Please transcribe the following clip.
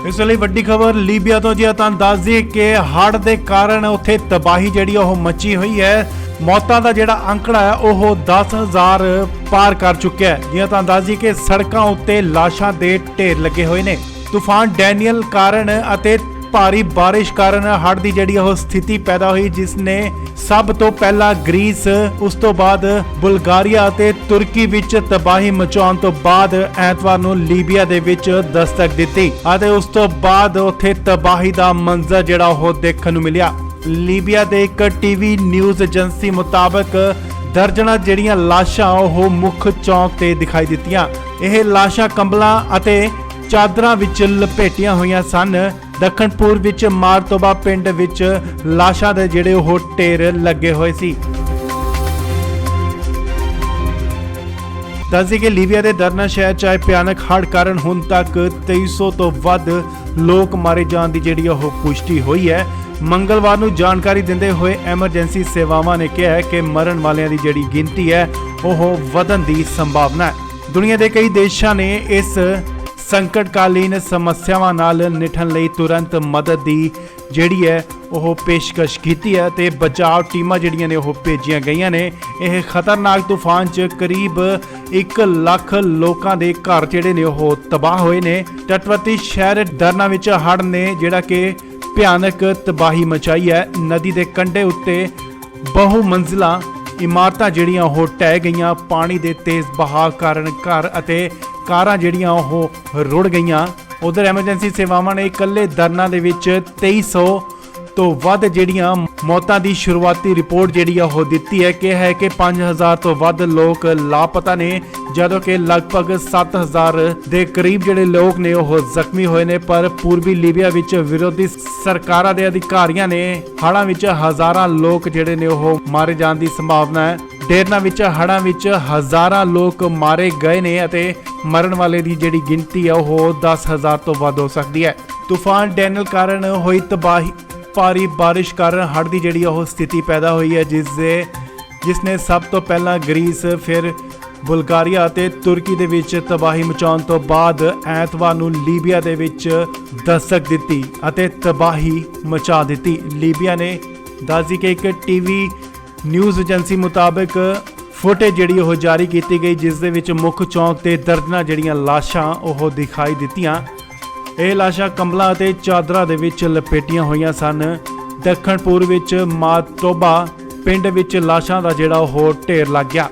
इस ਲਈ ਵੱਡੀ ਖਬਰ ਲੀਬੀਆ ਤੋਂ ਜੀ ਤੁਹਾਨੂੰ ਦੱਸ ਦਈਏ ਕਿ ਹੜ੍ਹ ਦੇ ਕਾਰਨ ਉੱਥੇ ਤਬਾਹੀ ਜਿਹੜੀ ਉਹ ਮੱਚੀ ਹੋਈ ਹੈ। ਮੌਤਾਂ ਦਾ ਜਿਹੜਾ ਅੰਕੜਾ ਹੈ ਉਹ 10,000 ਪਾਰ ਕਰ ਚੁੱਕਿਆ ਹੈ। ਜਿਵੇਂ ਤੁਹਾਨੂੰ ਦੱਸ ਦਈਏ ਕਿ ਸੜਕਾਂ ਉੱਤੇ ਲਾਸ਼ਾਂ ਦੇ ਢੇਰ ਲੱਗੇ ਹੋਏ ਨੇ। ਤੂਫਾਨ ਡੈਨੀਅਲ ਕਾਰਨ ਅਤੇ ਭਾਰੀ ਬਾਰਿਸ਼ ਕਾਰਨ ਹੜ੍ਹ ਦੀ ਜਿਹੜੀ ਉਹ ਸਥਿਤੀ ਪੈਦਾ ਹੋਈ, ਜਿਸ ਨੇ ਸਭ ਤੋਂ ਪਹਿਲਾਂ ਗ੍ਰੀਸ, ਉਸ ਤੋਂ ਬਾਅਦ ਬੁਲਗਾਰੀਆ ਅਤੇ ਤੁਰਕੀ ਵਿੱਚ ਤਬਾਹੀ ਮਚਾਉਣ ਤੋਂ ਬਾਅਦ ਐਤਵਾਰ ਨੂੰ ਲੀਬੀਆ ਦੇ ਵਿੱਚ ਦਸਤਕ ਦਿੱਤੀ ਅਤੇ ਉਸ ਤੋਂ ਬਾਅਦ ਉੱਥੇ ਤਬਾਹੀ ਦਾ ਮੰਜ਼ਰ ਜਿਹੜਾ ਉਹ ਦੇਖਣ ਨੂੰ ਮਿਲਿਆ। ਲੀਬੀਆ ਦੇ ਇੱਕ ਟੀਵੀ ਨਿਊਜ਼ ਏਜੰਸੀ ਮੁਤਾਬਕ ਦਰਜਨਾਂ ਜਿਹੜੀਆਂ ਲਾਸ਼ਾਂ ਉਹ ਮੁੱਖ ਚੌਂਕ ਤੇ ਦਿਖਾਈ ਦਿੱਤੀਆਂ। ਇਹ ਲਾਸ਼ਾਂ ਕੰਬਲਾਂ ਅਤੇ ਚਾਦਰਾਂ ਵਿੱਚ ਲਪੇਟੀਆਂ ਹੋਈਆਂ ਸਨ। ਦੱਖਣ ਪੂਰਬ ਵਿੱਚ ਮਾਰਤੋਬਾ ਪਿੰਡ ਵਿੱਚ ਲਾਸ਼ਾਂ ਦੇ ਜਿਹੜੇ ਉਹ ਢੇਰ ਲੱਗੇ ਹੋਏ ਸੀ। ਦੱਸਦੇ ਕਿ ਲੀਬੀਆ ਦੇ ਦਰਨਾ ਸ਼ਹਿਰ ਚ ਆਏ ਭਿਆਨਕ ਹੜ੍ਹ ਕਾਰਨ ਹੁਣ ਤੱਕ 2300 ਤੋਂ ਵੱਧ ਲੋਕ ਮਾਰੇ ਜਾਣ ਦੀ ਜਿਹੜੀ ਉਹ ਪੁਸ਼ਟੀ ਹੋਈ ਹੈ। ਮੰਗਲਵਾਰ ਨੂੰ ਜਾਣਕਾਰੀ ਦਿੰਦੇ ਹੋਏ ਐਮਰਜੈਂਸੀ ਸੇਵਾਵਾਂ ਨੇ ਕਿਹਾ ਹੈ ਕਿ ਮਰਨ ਵਾਲਿਆਂ ਦੀ ਜਿਹੜੀ ਗਿਣਤੀ ਹੈ ਉਹ ਵਧਣ ਦੀ ਸੰਭਾਵਨਾ ਹੈ। ਦੁਨੀਆ ਦੇ ਕਈ ਦੇਸ਼ਾਂ ਨੇ ਇਸ ਸੰਕਟਕਾਲੀਨ ਸਮੱਸਿਆਵਾਂ ਨਾਲ ਨਿਪਟਣ ਲਈ ਤੁਰੰਤ ਮਦਦ ਦੀ ਜਿਹੜੀ ਹੈ ਉਹ ਪੇਸ਼ਕਸ਼ ਕੀਤੀ ਹੈ ਤੇ ਬਚਾਅ ਟੀਮਾਂ ਜਿਹੜੀਆਂ ਨੇ ਉਹ ਭੇਜੀਆਂ ਗਈਆਂ ਨੇ। ਇਹ ਖਤਰਨਾਕ ਤੂਫਾਨ 'ਚ ਕਰੀਬ 1 ਲੱਖ ਲੋਕਾਂ ਦੇ ਘਰ ਜਿਹੜੇ ਨੇ ਉਹ ਤਬਾਹ ਹੋਏ ਨੇ। ਤਟਵਰਤੀ ਸ਼ਹਿਰ ਦਰਨਾ ਵਿੱਚ ਹੜ੍ਹ ਨੇ ਜਿਹੜਾ ਕਿ ਭਿਆਨਕ ਤਬਾਹੀ ਮਚਾਈ ਹੈ। ਨਦੀ ਦੇ ਕੰਢੇ ਉੱਤੇ ਬਹੁ ਮੰਜ਼ਿਲਾ ਇਮਾਰਤਾਂ ਜਿਹੜੀਆਂ ਉਹ ਢਹਿ ਗਈਆਂ। ਪਾਣੀ ਦੇ ਤੇਜ਼ ਵਹਾਅ ਕਾਰਨ ਘਰ ਅਤੇ ਕਾਰਾਂ ਜਿਹੜੀਆਂ ਉਹ ਰੁੜ ਗਈਆਂ। ਉਧਰ ਐਮਰਜੈਂਸੀ ਸੇਵਾਵਾਂ ਨੇ ਇਕੱਲੇ ਦਰਨਾ ਦੇ ਵਿੱਚ 2300 ਤੋਂ ਵੱਧ ਜਿਹੜੀਆਂ ਮੌਤਾਂ ਦੀ ਸ਼ੁਰੂਆਤੀ ਰਿਪੋਰਟ ਜਿਹੜੀ ਆ ਉਹ ਦਿੱਤੀ ਹੈ ਕਿ 5000 ਤੋਂ ਵੱਧ ਲੋਕ ਲਾਪਤਾ ਨੇ, ਜਦੋਂ ਕਿ ਲਗਭਗ 7000 ਦੇ ਕਰੀਬ ਜਿਹੜੇ ਲੋਕ ਨੇ ਉਹ ਜ਼ਖਮੀ ਹੋਏ ਨੇ। ਪਰ ਪੂਰਬੀ ਲੀਬੀਆ ਵਿੱਚ ਵਿਰੋਧੀ ਸਰਕਾਰਾਂ ਦੇ ਅਧਿਕਾਰੀਆਂ ਨੇ ਹੜ੍ਹਾਂ ਵਿੱਚ ਹਜ਼ਾਰਾਂ ਲੋਕ ਜਿਹੜੇ ਨੇ ਉਹ ਮਾਰੇ ਜਾਣ ਦੀ ਸੰਭਾਵਨਾ ਹੈ। ਡੇਰਨਾ ਵਿੱਚ ਹੜ੍ਹਾਂ ਵਿੱਚ ਹਜ਼ਾਰਾਂ ਲੋਕ ਮਾਰੇ ਗਏ ਨੇ ਅਤੇ ਮਰਨ ਵਾਲੇ ਦੀ ਜਿਹੜੀ ਗਿਣਤੀ ਹੈ ਉਹ 10,000 ਤੋਂ ਵੱਧ ਹੋ ਸਕਦੀ ਹੈ। ਤੂਫਾਨ ਡੈਨੀਅਲ ਕਾਰਨ ਹੋਈ ਤਬਾਹੀ, ਭਾਰੀ ਬਾਰਿਸ਼ ਕਾਰਨ ਹੜ੍ਹ ਦੀ ਜਿਹੜੀ ਉਹ ਸਥਿਤੀ ਪੈਦਾ ਹੋਈ ਹੈ, ਜਿਸ ਨੇ ਸਭ ਤੋਂ ਪਹਿਲਾਂ ਗ੍ਰੀਸ, ਫਿਰ ਬੁਲਗਾਰੀਆ ਅਤੇ ਤੁਰਕੀ ਦੇ ਵਿੱਚ ਤਬਾਹੀ ਮਚਾਉਣ ਤੋਂ ਬਾਅਦ ਐਤਵਾਰ ਨੂੰ ਲੀਬੀਆ ਦੇ ਵਿੱਚ ਦਸਤਕ ਦਿੱਤੀ ਅਤੇ ਤਬਾਹੀ ਮਚਾ ਦਿੱਤੀ। ਲੀਬੀਆ ਨੇ ਦੱਸੀ ਕਿ ਇੱਕ ਟੀਵੀ ਨਿਊਜ਼ ਏਜੰਸੀ ਮੁਤਾਬਕ ਫੁਟੇਜ ਜਿਹੜੀ ਉਹ ਜਾਰੀ ਕੀਤੀ ਗਈ, ਜਿਸ ਦੇ ਵਿੱਚ ਮੁੱਖ ਚੌਂਕ ਤੇ ਦਰਜਨਾਂ ਜਿਹੜੀਆਂ ਲਾਸ਼ਾਂ ਉਹ ਦਿਖਾਈ ਦਿੱਤੀਆਂ। ਇਹ ਲਾਸ਼ਾਂ ਕੰਬਲਾਂ ਅਤੇ ਚਾਦਰਾਂ ਦੇ ਵਿੱਚ ਲਪੇਟੀਆਂ ਹੋਈਆਂ ਸਨ। ਦੱਖਣ ਪੂਰਬ ਵਿੱਚ ਮਾਰਤੋਬਾ ਪਿੰਡ ਵਿੱਚ ਲਾਸ਼ਾਂ ਦਾ ਜਿਹੜਾ ਉਹ ਢੇਰ ਲੱਗ ਗਿਆ।